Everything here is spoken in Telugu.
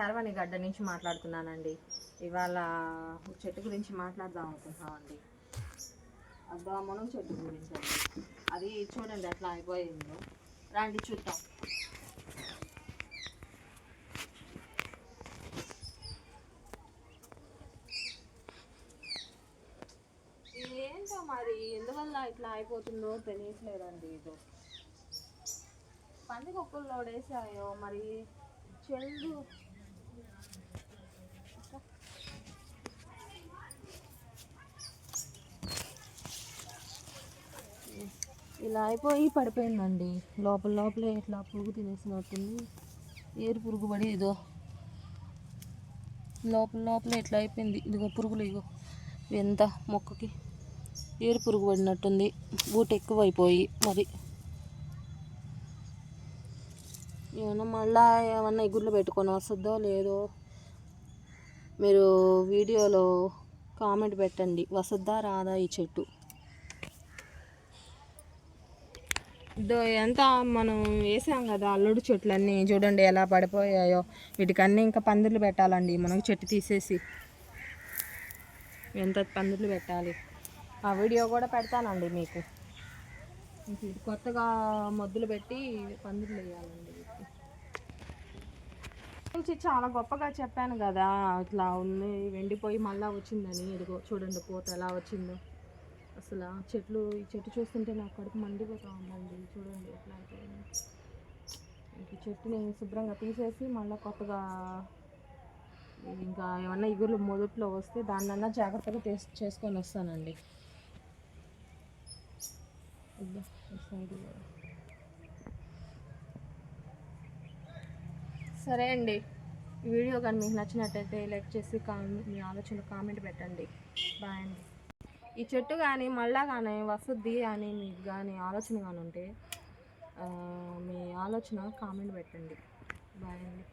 శరవణి గడ్డ నుంచి మాట్లాడుతున్నానండి. ఇవాళ చెట్టు గురించి మాట్లాడదాం అనుకుంటున్నామండి. దోమనం చెట్టు గురించి అండి. అది చూడండి ఎట్లా అయిపోయిందో. రండి చూద్దాం. ఏంటో మరి ఎందువల్ల ఇట్లా అయిపోతుందో తెలియట్లేదండి. ఇది పందికొక్కుల్లో వేసాయో మరి చెల్లు ఇలా అయిపోయి పడిపోయిందండి. లోపలే ఇట్లా పురుగు తినేసినట్టుంది. ఏరు పురుగు పడి ఇదో లోపలే ఇట్లా అయిపోయింది. ఇదిగో పురుగులు ఇగో ఎంత మొక్కకి ఏరు పురుగు పడినట్టుంది. బూట ఎక్కువైపోయి మరి ఏమన్నా మళ్ళా ఏమన్నా ఇగుర్లు పెట్టుకొని వస్తుందో లేదో మీరు వీడియోలో కామెంట్ పెట్టండి. వస్తుందా రాదా ఈ చెట్టు. ఎంత మనం వేసాం కదా అల్లుడు చెట్లన్నీ చూడండి ఎలా పడిపోయాయో. వీటికన్నీ ఇంకా పందిర్లు పెట్టాలండి. మనకు చెట్టు తీసేసి ఎంత పందిర్లు పెట్టాలి. ఆ వీడియో కూడా పెడతానండి మీకు. కొత్తగా మొద్దులు పెట్టి పందిర్లు వేయాలండి. నుంచి చాలా గొప్పగా చెప్పాను కదా, ఇట్లా ఉంది వెండిపోయి మళ్ళీ వచ్చిందని. ఇదిగో చూడండి పూత ఎలా వచ్చిందో. అసలు ఈ చెట్టు చూస్తుంటే నాకు కడుపు మండిపోతూ ఉందండి. చూడండి ఎట్లా అయిపోయింది. ఈ చెట్టుని శుభ్రంగా తీసేసి మళ్ళీ కొత్తగా ఇంకా ఏమన్నా ఇగురు మొదట్లో వస్తే దాన్నన్నా జాగ్రత్తగా చేసుకొని వస్తానండి. సరే అండి. ఈ వీడియో కానీ మీకు నచ్చినట్టయితే లైక్ చేసి మీ ఆలోచనలు కామెంట్ పెట్టండి. బాయ్ అండి. ఈ చెట్టు కానీ మళ్ళా కానీ వస్తుంది అని మీకు కానీ ఆలోచన కానీ ఉంటే మీ ఆలోచన కామెంట్ పెట్టండి. బాయ్ అండి.